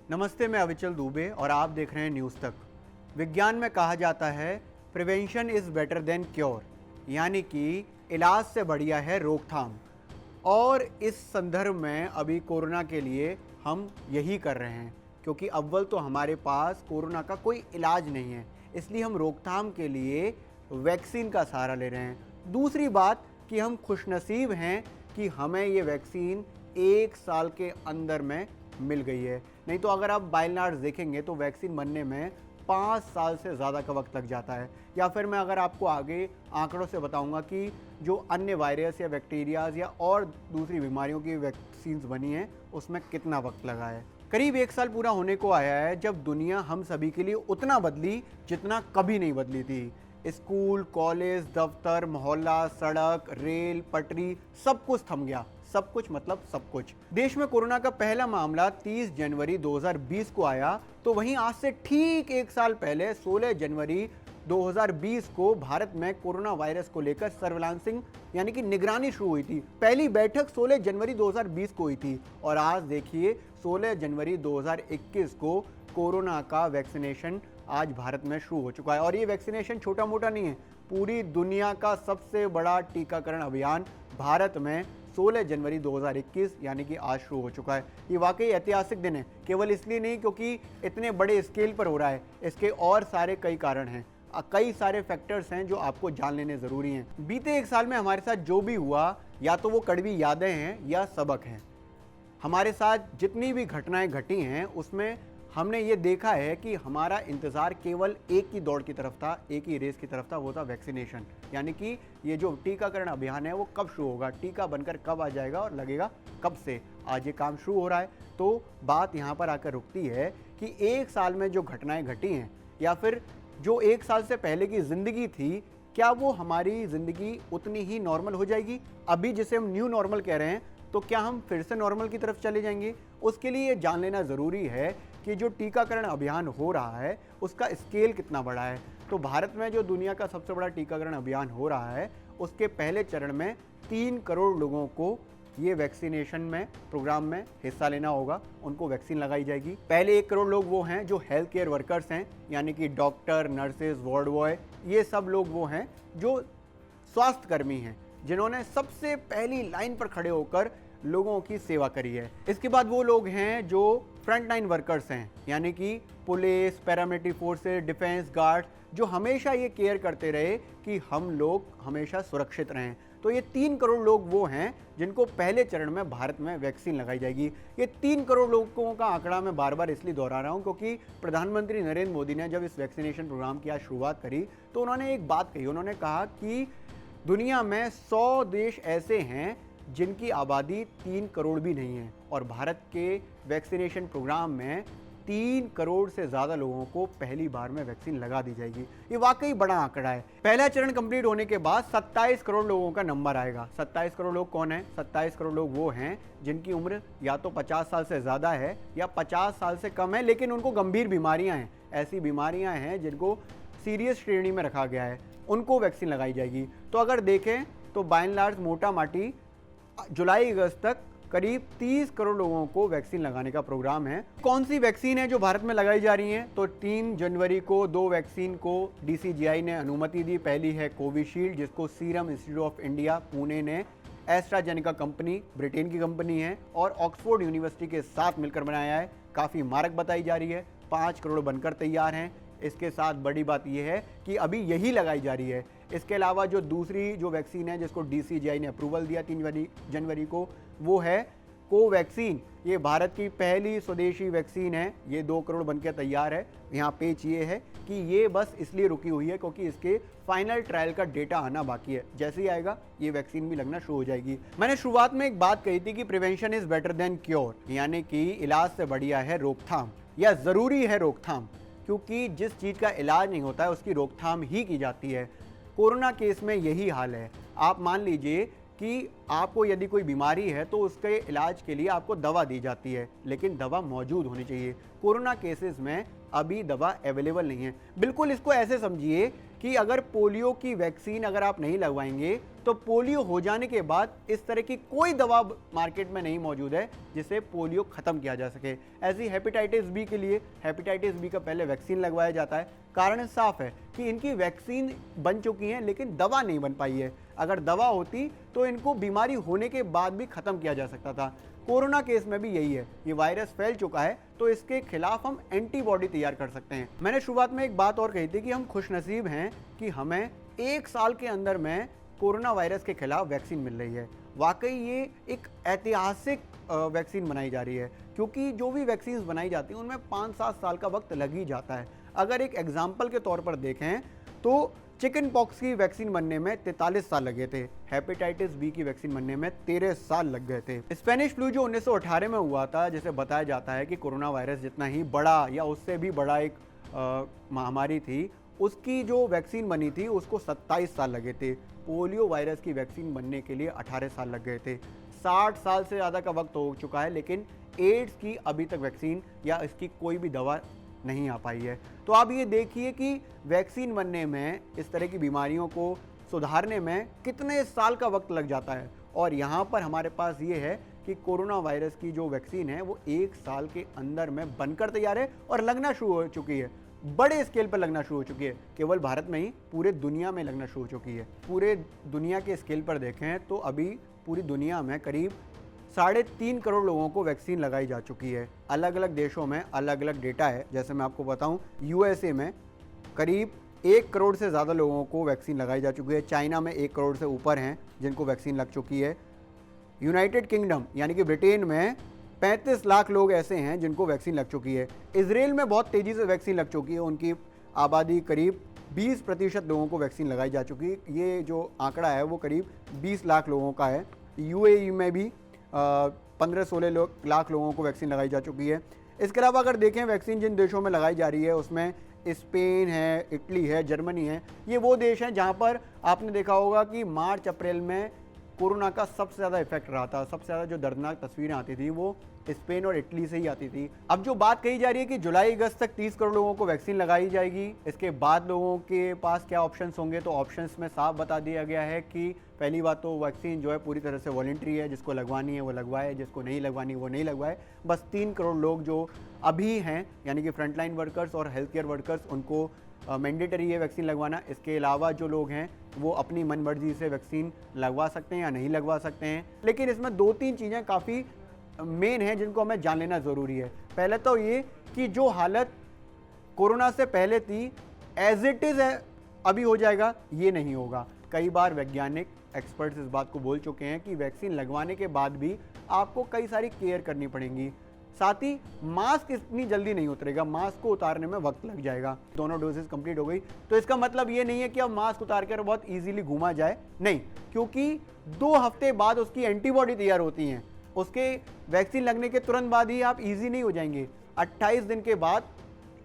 नमस्ते, मैं अविचल दुबे और आप देख रहे हैं न्यूज़ तक। विज्ञान में कहा जाता है prevention is better than cure, यानी कि इलाज से बढ़िया है रोकथाम। और इस संदर्भ में अभी कोरोना के लिए हम यही कर रहे हैं, क्योंकि अव्वल तो हमारे पास कोरोना का कोई इलाज नहीं है, इसलिए हम रोकथाम के लिए वैक्सीन का सहारा ले रहे हैं। दूसरी बात कि हम खुशनसीब हैं कि हमें ये वैक्सीन 1 साल के अंदर में मिल गई है। नहीं तो अगर आप बाइलनार्स देखेंगे तो वैक्सीन बनने में 5 साल से ज़्यादा का वक्त लग जाता है। या फिर मैं अगर आपको आगे आंकड़ों से बताऊंगा कि जो अन्य वायरस या बैक्टीरियाज या और दूसरी बीमारियों की वैक्सीन्स बनी हैं उसमें कितना वक्त लगा है। करीब 1 साल पूरा होने को आया है जब दुनिया हम सभी के लिए उतना बदली जितना कभी नहीं बदली थी। स्कूल, कॉलेज, दफ्तर, मोहल्ला, सड़क, रेल, पटरी, सब कुछ थम गया। सब कुछ मतलब सब कुछ। देश में कोरोना का पहला मामला 30 जनवरी 2020 को आया, तो वहीं आज से ठीक 1 साल पहले 16 जनवरी 2020 को भारत में कोरोना वायरस को लेकर सर्विलांसिंग यानी कि निगरानी शुरू हुई थी। पहली बैठक 16 जनवरी 2020 को हुई थी और आज देखिए 16 जनवरी 2021 को कोरोना का वैक्सीनेशन आज भारत में शुरू हो चुका है। और ये वैक्सीनेशन छोटा मोटा नहीं है, पूरी दुनिया का सबसे बड़ा टीकाकरण अभियान भारत में 16 जनवरी 2021 यानी कि आज शुरू हो चुका है। ये वाकई ऐतिहासिक दिन है, केवल इसलिए नहीं क्योंकि इतने बड़े स्केल पर हो रहा है, इसके और सारे कई कारण हैं, कई सारे फैक्टर्स हैं जो आपको जान लेने ज़रूरी हैं। बीते 1 साल में हमारे साथ जो भी हुआ या तो वो कड़वी यादें हैं या सबक हैं। हमारे साथ जितनी भी घटनाएं घटी हैं उसमें हमने ये देखा है कि हमारा इंतज़ार केवल एक ही दौड़ की तरफ था, एक ही रेस की तरफ था, वो था वैक्सीनेशन। यानी कि ये जो टीकाकरण अभियान है वो कब शुरू होगा, टीका बनकर कब आ जाएगा और लगेगा कब से। आज ये काम शुरू हो रहा है, तो बात यहाँ पर आकर रुकती है कि 1 साल में जो घटनाएं घटी हैं या फिर जो 1 साल से पहले की ज़िंदगी थी, क्या वो हमारी ज़िंदगी उतनी ही नॉर्मल हो जाएगी? अभी जिसे हम न्यू नॉर्मल कह रहे हैं, तो क्या हम फिर से नॉर्मल की तरफ चले जाएंगे? उसके लिए ये जान लेना ज़रूरी है कि जो टीकाकरण अभियान हो रहा है उसका स्केल कितना बड़ा है। तो भारत में जो दुनिया का सबसे बड़ा टीकाकरण अभियान हो रहा है उसके पहले चरण में 3 करोड़ लोगों को ये वैक्सीनेशन में प्रोग्राम में हिस्सा लेना होगा, उनको वैक्सीन लगाई जाएगी। पहले 1 करोड़ लोग वो हैं जो हेल्थ केयर वर्कर्स हैं, यानी कि डॉक्टर, नर्सेज, वार्ड बॉय, ये सब लोग वो हैं जो स्वास्थ्य कर्मी हैं, जिन्होंने सबसे पहली लाइन पर खड़े होकर लोगों की सेवा करी है। इसके बाद वो लोग हैं जो फ्रंट लाइन वर्कर्स हैं, यानी कि police, paramilitary forces, defence guard, जो हमेशा ये केयर करते रहे कि हम लोग हमेशा सुरक्षित रहें। तो ये 3 करोड़ लोग वो हैं जिनको पहले चरण में भारत में वैक्सीन लगाई जाएगी। ये 3 करोड़ लोगों का आंकड़ा मैं बार बार इसलिए दोहरा रहा हूँ क्योंकि प्रधानमंत्री नरेंद्र मोदी ने जब इस वैक्सीनेशन प्रोग्राम की आज शुरुआत करी तो उन्होंने एक बात कही। उन्होंने कहा कि दुनिया में 100 देश ऐसे हैं जिनकी आबादी 3 करोड़ भी नहीं है और भारत के वैक्सीनेशन प्रोग्राम में 3 करोड़ से ज़्यादा लोगों को पहली बार में वैक्सीन लगा दी जाएगी। ये वाकई बड़ा आंकड़ा है। पहला चरण कंप्लीट होने के बाद 27 करोड़ लोगों का नंबर आएगा। 27 करोड़ लोग कौन है? 27 करोड़ लोग वो हैं जिनकी उम्र या तो 50 साल से ज़्यादा है या 50 साल से कम है, लेकिन उनको गंभीर बीमारियाँ हैं, ऐसी बीमारियाँ हैं जिनको सीरियस श्रेणी में रखा गया है, उनको वैक्सीन लगाई जाएगी। तो अगर देखें तो बाय एंड लार्ज मोटा माटी जुलाई अगस्त तक करीब 30 करोड़ लोगों को वैक्सीन लगाने का प्रोग्राम है। कौन सी वैक्सीन है जो भारत में लगाई जा रही है? तो 3 जनवरी को 2 वैक्सीन को DCGI ने अनुमति दी। पहली है कोविशील्ड, जिसको serum institute of India Pune ने, एस्ट्राजेनेका कंपनी ब्रिटेन की कंपनी है और ऑक्सफोर्ड यूनिवर्सिटी के साथ मिलकर बनाया है। काफ़ी मारक बताई जा रही है, 5 करोड़ बनकर तैयार हैं। इसके साथ बड़ी बात यह है कि अभी यही लगाई जा रही है। इसके अलावा जो दूसरी जो वैक्सीन है जिसको DCGI ने अप्रूवल दिया 3 जनवरी को, वो है कोवैक्सीन। ये भारत की पहली स्वदेशी वैक्सीन है। ये 2 करोड़ बनकर तैयार है। यहाँ पेच ये है कि ये बस इसलिए रुकी हुई है क्योंकि इसके फाइनल ट्रायल का डेटा आना बाकी है। जैसे ही आएगा ये वैक्सीन भी लगना शुरू हो जाएगी। मैंने शुरुआत में एक बात कही थी कि prevention is better than cure, यानी कि इलाज से बढ़िया है रोकथाम, या ज़रूरी है रोकथाम, क्योंकि जिस चीज़ का इलाज नहीं होता है उसकी रोकथाम ही की जाती है। कोरोना केस में यही हाल है। आप मान लीजिए कि आपको यदि कोई बीमारी है तो उसके इलाज के लिए आपको दवा दी जाती है, लेकिन दवा मौजूद होनी चाहिए। कोरोना केसेस में अभी दवा अवेलेबल नहीं है। बिल्कुल इसको ऐसे समझिए कि अगर पोलियो की वैक्सीन अगर आप नहीं लगवाएंगे तो पोलियो हो जाने के बाद इस तरह की कोई दवा मार्केट में नहीं मौजूद है जिससे पोलियो खत्म किया जा सके। ऐसी हेपेटाइटिस बी के लिए हेपेटाइटिस बी का पहले वैक्सीन लगवाया जाता है। कारण साफ है कि इनकी वैक्सीन बन चुकी है लेकिन दवा नहीं बन पाई है। अगर दवा होती तो इनको बीमारी होने के बाद भी खत्म किया जा सकता था। कोरोना केस में भी यही है, ये वायरस फैल चुका है तो इसके खिलाफ हम एंटीबॉडी तैयार कर सकते हैं। मैंने शुरुआत में एक बात और कही थी कि हम खुशनसीब हैं कि हमें 1 साल के अंदर में कोरोना वायरस के खिलाफ वैक्सीन मिल रही है। वाकई ये एक ऐतिहासिक वैक्सीन बनाई जा रही है, क्योंकि जो भी वैक्सीन बनाई जाती हैं उनमें 5-7 साल का वक्त लग ही जाता है। अगर एक एग्जाम्पल के तौर पर देखें तो चिकन पॉक्स की वैक्सीन बनने में 43 साल लगे थे, हेपेटाइटिस बी की वैक्सीन बनने में 13 साल लग गए थे। स्पेनिश फ्लू जो 1918 में हुआ था, जिसे बताया जाता है कि कोरोना वायरस जितना ही बड़ा या उससे भी बड़ा एक महामारी थी, उसकी जो वैक्सीन बनी थी उसको 27 साल लगे थे। पोलियो वायरस की वैक्सीन बनने के लिए 18 साल लग गए थे। 60 साल से ज़्यादा का वक्त हो चुका है लेकिन एड्स की अभी तक वैक्सीन या इसकी कोई भी दवा नहीं आ पाई है। तो आप ये देखिए कि वैक्सीन बनने में, इस तरह की बीमारियों को सुधारने में कितने साल का वक्त लग जाता है। और यहाँ पर हमारे पास ये है कि कोरोना वायरस की जो वैक्सीन है वो 1 साल के अंदर में बनकर तैयार है और लगना शुरू हो चुकी है। बड़े स्केल पर लगना शुरू हो चुकी है। केवल भारत में ही, पूरे दुनिया में लगना शुरू हो चुकी है। पूरे दुनिया के स्केल पर देखें तो अभी पूरी दुनिया में करीब 3.5 करोड़ लोगों को वैक्सीन लगाई जा चुकी है। अलग अलग देशों में अलग अलग डेटा है। जैसे मैं आपको बताऊं, यूएसए में करीब 1 करोड़ से ज़्यादा लोगों को वैक्सीन लगाई जा चुकी है। चाइना में 1 करोड़ से ऊपर हैं जिनको वैक्सीन लग चुकी है। यूनाइटेड किंगडम यानी कि ब्रिटेन में 35 लाख लोग ऐसे हैं जिनको वैक्सीन लग चुकी है। इजराइल में बहुत तेज़ी से वैक्सीन लग चुकी है। उनकी आबादी करीब 20% लोगों को वैक्सीन लगाई जा चुकी है। ये जो आंकड़ा है वो करीब 20 लाख लोगों का है। यूएई में भी 15-16 लाख लोगों को वैक्सीन लगाई जा चुकी है। इसके अलावा अगर देखें वैक्सीन जिन देशों में लगाई जा रही है उसमें स्पेन है, इटली है, जर्मनी है। ये वो देश हैं जहां पर आपने देखा होगा कि मार्च अप्रैल में कोरोना का सबसे ज़्यादा इफेक्ट रहा था। सबसे ज़्यादा जो दर्दनाक तस्वीरें आती थी वो स्पेन और इटली से ही आती थी। अब जो बात कही जा रही है कि जुलाई अगस्त तक 30 करोड़ लोगों को वैक्सीन लगाई जाएगी, इसके बाद लोगों के पास क्या ऑप्शंस होंगे, तो ऑप्शंस में साफ बता दिया गया है कि पहली बात तो वैक्सीन जो है पूरी तरह से वॉलंटरी है। जिसको लगवानी है वो लगवाए, जिसको नहीं लगवानी वो नहीं लगवाए। बस 3 करोड़ लोग जो अभी हैं यानी कि फ्रंटलाइन वर्कर्स और हेल्थ केयर वर्कर्स, उनको मैंडेटरी है वैक्सीन लगवाना। इसके अलावा जो लोग हैं वो अपनी मन मर्जी से वैक्सीन लगवा सकते हैं या नहीं लगवा सकते हैं। लेकिन इसमें 2-3 चीज़ें काफ़ी मेन हैं जिनको हमें जान लेना ज़रूरी है। पहले तो ये कि जो हालत कोरोना से पहले थी एज इट इज़ है अभी हो जाएगा, ये नहीं होगा। कई बार वैज्ञानिक एक्सपर्ट्स इस बात को बोल चुके हैं कि वैक्सीन लगवाने के बाद भी आपको कई सारी केयर करनी पड़ेंगी। साथ ही मास्क इतनी जल्दी नहीं उतरेगा, मास्क को उतारने में वक्त लग जाएगा। दोनों डोजेस कंप्लीट हो गई तो इसका मतलब ये नहीं है कि अब मास्क उतार कर बहुत इजीली घूमा जाए, नहीं, क्योंकि 2 हफ्ते बाद उसकी एंटीबॉडी तैयार होती हैं। उसके वैक्सीन लगने के तुरंत बाद ही आप इजी नहीं हो जाएंगे। 28 दिन के बाद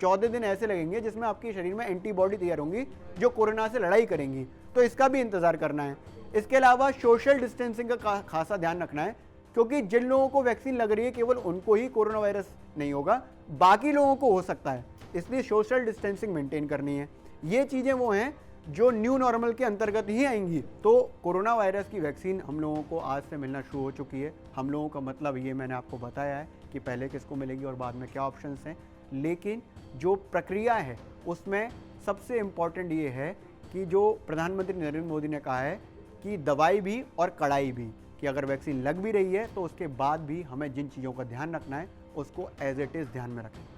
14 दिन ऐसे लगेंगे जिसमें आपके शरीर में एंटीबॉडी तैयार होंगी जो कोरोना से लड़ाई करेंगी। तो इसका भी इंतजार करना है। इसके अलावा सोशल डिस्टेंसिंग का खासा ध्यान रखना है, क्योंकि जिन लोगों को वैक्सीन लग रही है केवल उनको ही कोरोना वायरस नहीं होगा, बाकी लोगों को हो सकता है। इसलिए सोशल डिस्टेंसिंग मेंटेन करनी है। ये चीज़ें वो हैं जो न्यू नॉर्मल के अंतर्गत ही आएंगी। तो कोरोना वायरस की वैक्सीन हम लोगों को आज से मिलना शुरू हो चुकी है। हम लोगों का मतलब ये मैंने आपको बताया है कि पहले किसको मिलेगी और बाद में क्या ऑप्शंस हैं। लेकिन जो प्रक्रिया है उसमें सबसे इम्पॉर्टेंट ये है कि जो प्रधानमंत्री नरेंद्र मोदी ने कहा है कि दवाई भी और कड़ाई भी, कि अगर वैक्सीन लग भी रही है तो उसके बाद भी हमें जिन चीज़ों का ध्यान रखना है उसको एज इट इज़ ध्यान में रखें।